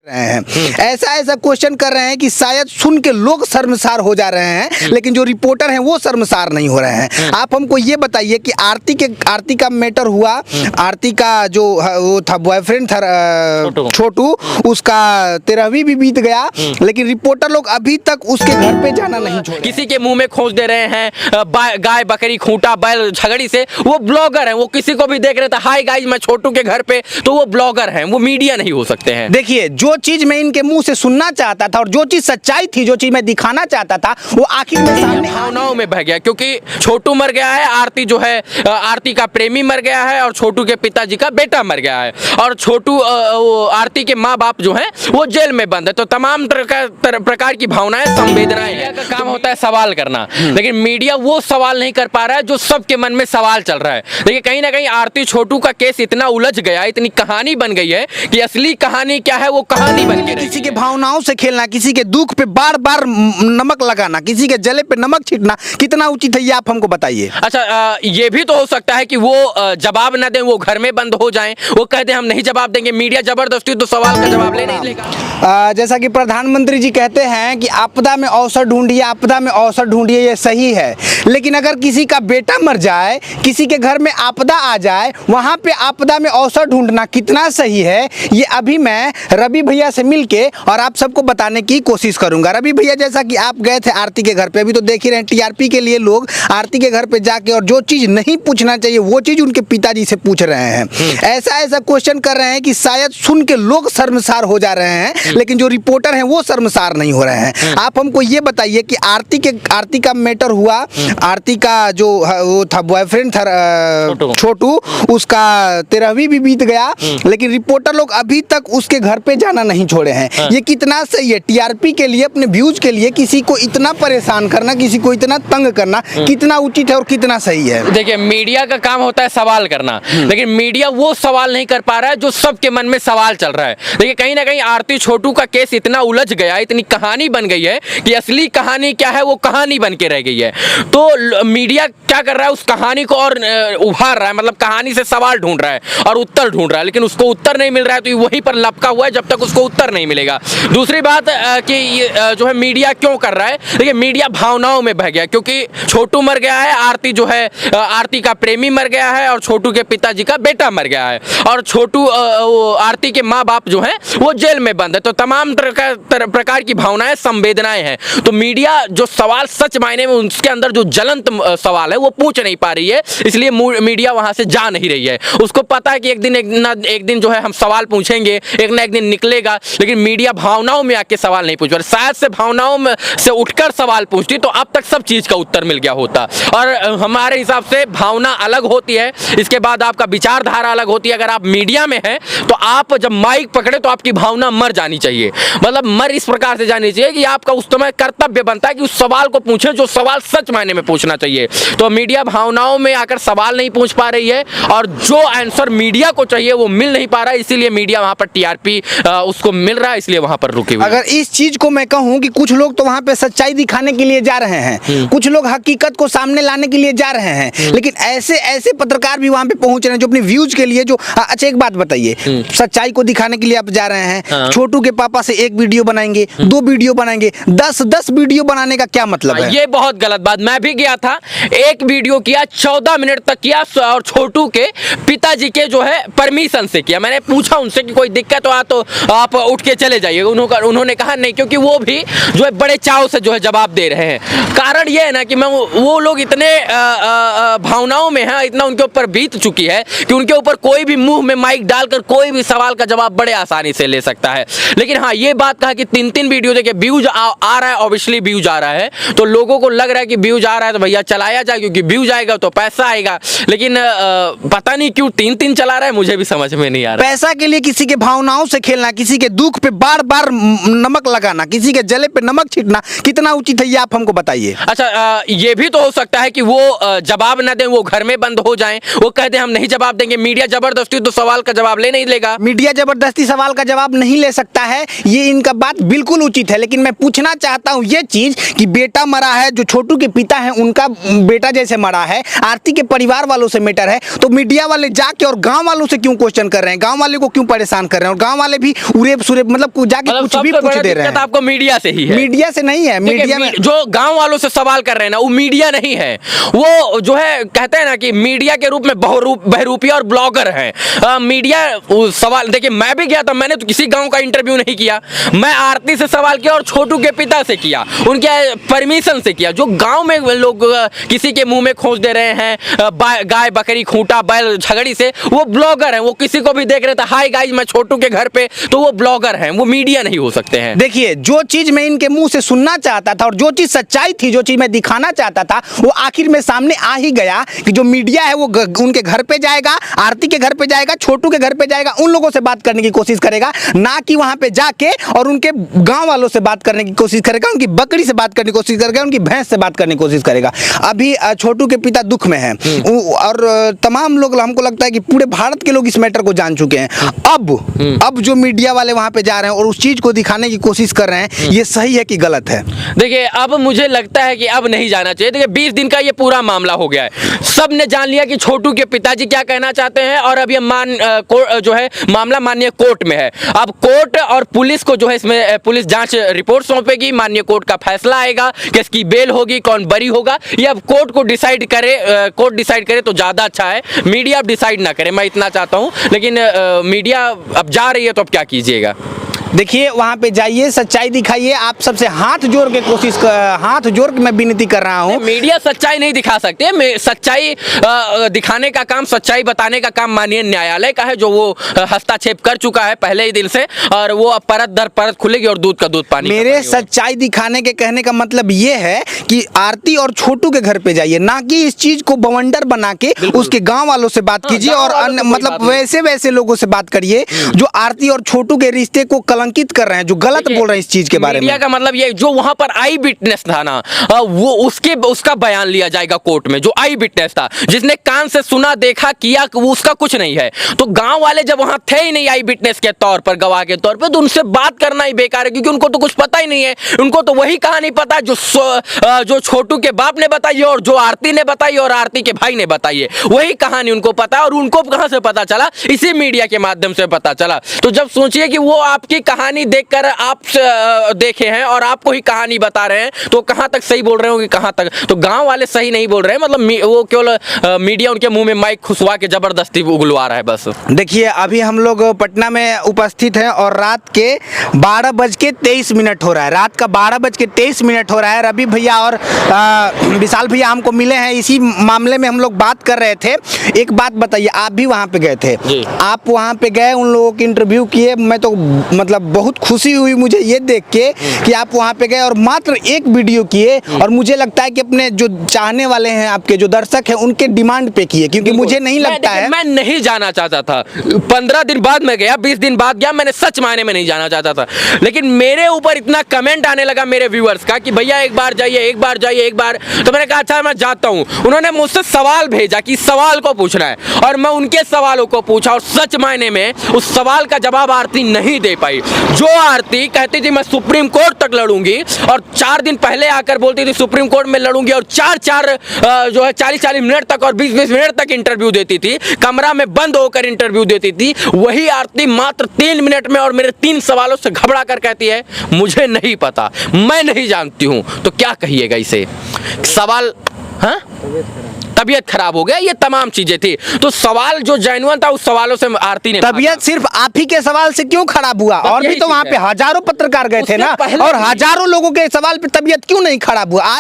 रहे हैं। ऐसा ऐसा क्वेश्चन कर रहे हैं कि शायद सुन के लोग शर्मसार हो जा रहे हैं, लेकिन जो रिपोर्टर हैं वो शर्मसार नहीं हो रहे हैं। आप हमको ये बताइए कि आरती का मैटर हुआ, आरती का जो वो था बॉयफ्रेंड था छोटू, उसका 13वीं भी बीत गया, लेकिन रिपोर्टर लोग अभी तक उसके घर पे जाना नहीं छोड़े। किसी के मुंह में खोज दे रहे हैं, गाय बकरी खूंटा बैल झगड़ी से। वो ब्लॉगर हैं, वो किसी को भी देख रहे थे हाय गाइस मैं छोटू के घर पे, तो वो ब्लॉगर हैं, वो मीडिया नहीं हो सकते हैं। देखिए, जो चीज मैं इनके मुंह से सुनना चाहता था और जो चीज सच्चाई थी, जो चीज मैं दिखाना चाहता था, वो आखिर में सामने भावनाओं में बह गया। क्योंकि छोटू मर गया है, आरती जो है आरती का प्रेमी मर गया है और छोटू के पिताजी का बेटा मर गया है, और छोटू आरती के माँ बाप जो हैं वो जेल में बंद है। तो तमाम प्रकार की भावनाएं, संवेदनाएं हैं। का काम होता है सवाल करना, लेकिन मीडिया वो सवाल नहीं कर पा रहा है जो सबके मन में सवाल चल रहा है। देखिए, कहीं ना कहीं आरती छोटू का केस इतना उलझ गया, इतनी कहानी बन गई है कि असली कहानी क्या है वो कहानी बन के किसी के भावनाओं से खेलना, किसी के दुख पे बार बार नमक लगाना, किसी के जले पे नमक छिड़कना कितना उचित है, ये आप हमको बताइए। अच्छा, ये भी तो हो सकता है कि वो जवाब न दें, वो घर में बंद हो जाएं, वो कहते हैं हम नहीं जवाब देंगे, मीडिया जबरदस्ती तो सवाल का जवाब ले नहीं लेगा। जैसा कि प्रधानमंत्री जी कहते हैं कि आपदा में अवसर ढूंढिए, आपदा में अवसर ढूंढिए, ये सही है, लेकिन अगर किसी का बेटा मर जाए, किसी के घर में आपदा आ जाए, वहां पे आपदा में अवसर ढूंढना कितना सही है, ये अभी मैं रवि भैया से मिलके और आप सबको बताने की कोशिश करूंगा। रवि भैया, जैसा कि आप गए थे आरती के घर पे, अभी तो देख ही रहे हैं टीआरपी के लिए लोग आरती के घर पे जाके और जो चीज नहीं पूछना चाहिए वो चीज उनके पिताजी से पूछ रहे हैं। ऐसा ऐसा क्वेश्चन कर रहे हैं कि शायद सुन के लोग शर्मसार हो जा रहे हैं, लेकिन जो रिपोर्टर हैं वो शर्मसार नहीं हो रहे हैं। आप हमको ये बताइए कि आरती का मैटर हुआ, आरती का जो वो था बॉयफ्रेंड था छोटू, उसका 13वीं भी बीत गया, लेकिन रिपोर्टर लोग अभी तक उसके घर पे जाना नहीं छोड़े हैं। ये कितना सही है? टीआरपी के लिए, अपने व्यूज के लिए किसी को इतना परेशान करना, किसी को इतना तंग करना कितना उचित है और कितना सही है? देखिए, मीडिया का काम होता है सवाल करना, लेकिन मीडिया वो सवाल नहीं कर पा रहा है जो सबके मन में सवाल चल रहा है। देखिए, कहीं ना कहीं आरती छोटू का केस इतना उलझ गया, इतनी कहानी बन गई है कि असली कहानी क्या है वो कहानी बन के रह गई है। तो मीडिया क्या कर रहा है, उस कहानी को और उभार रहा है, मतलब कहानी से सवाल ढूंढ रहा है और उत्तर ढूंढ रहा है, लेकिन उसको उत्तर नहीं मिल रहा है, तो वहीं पर लपका हुआ है जब तक उसको उत्तर नहीं मिलेगा। दूसरी बात कि ये जो है मीडिया क्यों कर रहा है, देखिए मीडिया भावनाओं में बह गया, क्योंकि छोटू मर गया है, आरती जो है आरती का प्रेमी मर गया है और छोटू के पिताजी का बेटा मर गया है, और छोटू आरती के माँ बाप जो हैं वो जेल में बंद है। तो तमाम प्रकार की भावनाएं, संवेदनाएं हैं। तो मीडिया जो सवाल सच मायने में उसके अंदर जो ज्वलंत सवाल है वो पूछ नहीं पा रही है, इसलिए मीडिया वहां से जा नहीं रही है। उसको पता है कि एक दिन जो है हम सवाल पूछेंगे, एक ना एक दिन निकलेगा, लेकिन मीडिया भावनाओं में आके सवाल नहीं पूछ रहा। शायद से भावनाओं में से उठकर सवाल पूछती तो अब तक सब चीज का उत्तर मिल गया होता। और हमारे हिसाब से भावना अलग होती है, इसके बाद आपका विचारधारा अलग होती है। अगर आप मीडिया में हैं तो आप जब माइक पकड़े तो आपकी भावना मर जानी चाहिए, मतलब मर इस प्रकार से जानी चाहिए कि आपका उस समय कर्तव्य बनता है कि उस सवाल को पूछें जो सवाल सच मायने में पूछना चाहिए। तो मीडिया भावनाओं में आकर सवाल नहीं पूछ पा रही है, और जो आंसर मीडिया को चाहिए वो मिल नहीं पा रहा है, इसीलिए मीडिया वहां पर टीआरपी उसको मिल रहा है, इसलिए वहां पर रुके हुए। अगर इस चीज को मैं कहूं कि कुछ लोग तो वहां पे सच्चाई दिखाने के लिए जा रहे हैं, कुछ लोग हकीकत को सामने लाने के लिए जा रहे हैं, लेकिन ऐसे पत्रकार भी वहां पे पहुंच रहे हैं जो अपने व्यूज के लिए, जो अच्छा एक बात बताइए, सच्चाई को दिखाने के लिए आप जा रहे हैं, छोटू के पापा से एक वीडियो बनाएंगे, 2 वीडियो बनाएंगे, 10 वीडियो बनाने का क्या मतलब है? ये बहुत गलत बात। मैं भी गया था, एक वीडियो किया, 14 मिनट तक किया, और छोटू के पिताजी के जो है परमिशन से किया। मैंने पूछा उनसे कि कोई दिक्कत हो तो आप उठ के चले जाइए, उन्होंने कहा नहीं, क्योंकि वो भी जो है बड़े चाव से जो है जवाब दे रहे हैं। कारण ये है ना कि वो लोग इतने भावनाओं में हैं, इतना उनके ऊपर बीत चुकी है कि उनके ऊपर कोई भी मुंह में माइक डालकर कोई भी सवाल का जवाब बड़े आसानी से ले सकता है। लेकिन हाँ, ये बात कहा कि 3 वीडियो देखिए, व्यूज आ रहा है, ऑब्वियसली व्यूज आ रहा है, तो लोगों को लग रहा है कि व्यूज आ रहा है तो भैया चलाया जाए, क्योंकि व्यूज आएगा तो पैसा आएगा। लेकिन पता नहीं क्यों 3 चला रहा है, मुझे भी समझ में नहीं आ रहा। पैसा के लिए किसी के भावनाओं से खेलना, किसी के दुख पे बार बार नमक लगाना, किसी के जले पे नमक छिड़कना कितना उचित है, ये आप हमको बताइए। अच्छा, ये भी तो हो सकता है कि वो जवाब न दें, वो घर में बंद हो जाएं, वो कहते हैं हम नहीं जवाब देंगे, मीडिया जबरदस्ती तो सवाल का जवाब ले नहीं लेगा। मीडिया जबरदस्ती सवाल का जवाब नहीं ले सकता है, ये इनका बात बिल्कुल उचित है, लेकिन मैं पूछना चाहता हूं ये चीज कि बेटा मरा है, जो छोटू के पिता हैं उनका बेटा जैसे मरा है, आरती के परिवार वालों से मैटर है, तो मीडिया वाले जाके और गांव वालों से क्यों क्वेश्चन कर रहे हैं, गांव वाले को क्यों परेशान कर रहे हैं, और गांव वाले भी उरे सुरे मतलब जाके कुछ भी पूछ दे रहे हैं। आपको मीडिया से ही है, मीडिया से नहीं है। मीडिया में जो गांव वालों से सवाल कर रहे हैं ना, वो मीडिया नहीं है, वो जो है कहते हैं ना कि मीडिया के रूप में बहरूपिया और ब्लॉगर हैं। मीडिया सवाल देखिए, मैं भी गया था, मैंने तो किसी गांव का इंटरव्यू नहीं किया, मैं आरती से सवाल किया और छोटू के पिता से किया, उनके परमिशन से किया। जो गांव में लोग किसी के मुंह में खोज दे रहे हैं गाय बकरी खूंटा बैल झगड़ी से, वो ब्लॉगर हैं, वो किसी को भी देख रहे थे हाय गाइस मैं छोटू के घर पे, तो वो ब्लॉगर हैं, वो मीडिया नहीं हो सकते हैं। देखिए, जो चीज मैं इनके मुंह से सुनना चाहता था और जो चीज सच्चाई थी, जो चीज मैं दिखाना चाहता था, वो आखिर में सामने आ ही गया कि जो मीडिया है वो उनके घर पे जाएगा, आरती के घर पे जाएगा, छोटू के घर पे जाएगा, उन लोगों से बात करने की कोशिश करेगा, ना कि वहां पे जाके और उनके गांव वालों से बात करने की कोशिश करेगा, उनकी बकरी से बात करने की कोशिश करेगा, उनकी भैंस से बात करने की कोशिश करेगा। अभी छोटू के पिता दुख में हैं और तमाम लोग, हमको लगता है कि पूरे भारत के लोग इस मैटर को जान चुके हैं। अब जो मीडिया वाले वहां पे जा रहे हैं और उस चीज को दिखाने की कोशिश कर रहे हैं, ये सही है कि गलत है? देखिए, अब मुझे लगता है कि अब नहीं जाना चाहिए। देखिए, 20 दिन का ये पूरा मामला हो गया है, सब ने जान लिया कि छोटू के पिताजी क्या कहना चाहते हैं, और अब ये जो है मामला माननीय कोर्ट में है। अब कोर्ट और पुलिस को जो है इसमें पुलिस जांच रिपोर्ट सौंपेगी, माननीय कोर्ट का फैसला आएगा, किसकी बेल होगी, कौन बरी होगा, ये अब कोर्ट को डिसाइड करे, कोर्ट डिसाइड करे तो ज़्यादा अच्छा है। मीडिया अब डिसाइड ना करे, मैं इतना चाहता हूँ, लेकिन मीडिया अब जा रही है तो अब क्या कीजिएगा। देखिए, वहाँ पे जाइए, सच्चाई दिखाइए। आप सबसे हाथ जोड़ के मैं विनती कर रहा हूँ। मीडिया सच्चाई नहीं दिखा सकते, सच्चाई दिखाने का काम, सच्चाई बताने का काम माननीय न्यायालय का है, जो वो हस्तक्षेप कर चुका है पहले ही दिन से, और वो अब परत दर परत खुलेगी और दूध का दूध पानी। मेरे सच्चाई दिखाने के कहने का मतलब ये है कि आरती और छोटू के घर पे जाइए, ना कि इस चीज को बवंडर बना के उसके गाँव वालों से बात कीजिए और अन्य मतलब वैसे लोगों से बात करिए जो आरती और छोटू के रिश्ते को कलंकित कर रहे हैं, जो गलत बोल रहे हैं इस चीज के बारे में। मीडिया का मतलब ये, जो वहां पर आई विटनेस था ना, वो उसका बयान लिया जाएगा कोर्ट में। जो आई विटनेस था, जिसने कान से सुना देखा किया, उसका कुछ नहीं है। तो गांव वाले जब वहां थे ही नहीं आई विटनेस के तौर पर, गवाह के तौर पर, तो उनसे बात करना ही बेकार है, क्योंकि उनको तो कुछ पता ही नहीं है। उनको तो वही कहानी पता है जो छोटू के बाप ने बताई और जो आरती ने बताई और आरती के भाई ने बताई है, वही कहानी उनको पता है। और उनको कहां से पता चला? इसी मीडिया के माध्यम से पता चला। तो जब सोचिए कि वो आपकी कहानी देखकर आप देखे हैं और आपको ही कहानी बता रहे हैं, तो कहां तक सही बोल रहे होंगे, कहां तक? तो गांव वाले सही नहीं बोल रहे हैं, मतलब वो केवल मीडिया उनके मुंह में माइक खुशवा के जबरदस्ती उगलवा रहा है बस। देखिए, अभी हम लोग पटना में उपस्थित हैं और रात के 12:23 हो रहा है। रात का 12:23 हो रहा है। रवि भैया और विशाल भैया हमको मिले हैं, इसी मामले में हम लोग बात कर रहे थे। एक बात बताइए, आप भी वहाँ पे गए थे, आप वहाँ पे गए, उन लोगों की इंटरव्यू किए, मैं तो मतलब बहुत खुशी हुई मुझे ये देख के कि आप वहाँ पे गए और मात्र एक वीडियो किए, और मुझे लगता है कि अपने जो चाहने वाले हैं, आपके जो दर्शक हैं, उनके डिमांड पे किए, क्योंकि मुझे नहीं लगता है। मैं नहीं जाना चाहता था, 15 दिन बाद मैं गया, 20 दिन बाद गया, मैंने सच मायने में नहीं जाना चाहता था, लेकिन मेरे ऊपर इतना कमेंट आने लगा मेरे व्यूअर्स का कि भैया एक बार जाइए, एक बार जाइए, एक बार। तो मैंने कहा अच्छा मैं जाता हूँ। उन्होंने मुझसे सवाल भेजा कि सवाल को पूछना है, और मैं उनके सवालों को पूछा, और सच मायने में उस सवाल का जवाब आरती नहीं दे पाई। जो आरती कहती थी मैं सुप्रीम कोर्ट तक लड़ूंगी, और 4 दिन पहले आकर बोलती थी सुप्रीम कोर्ट में लड़ूंगी, और 4 जो है 40 मिनट तक और 20 मिनट तक इंटरव्यू देती थी, कमरा में बंद होकर इंटरव्यू देती थी, वही आरती मात्र 3 मिनट में और मेरे 3 सवालों से घबरा कर कहती है मुझे नहीं पता, मैं नहीं जानती हूं। तो क्या कहिएगा इसे? सवाल, हाँ, तबीयत खराब हो गया, ये तमाम चीजें थी। तो सवाल जो जेन्युइन था, उस सवालों से आरती ने, तबीयत सिर्फ आप ही के सवाल से क्यों खराब हुआ? और भी तो वहाँ पे हजारों पत्रकार गए थे ना, और हजारों लोगों के सवाल पे तबीयत क्यों नहीं खराब हुआ?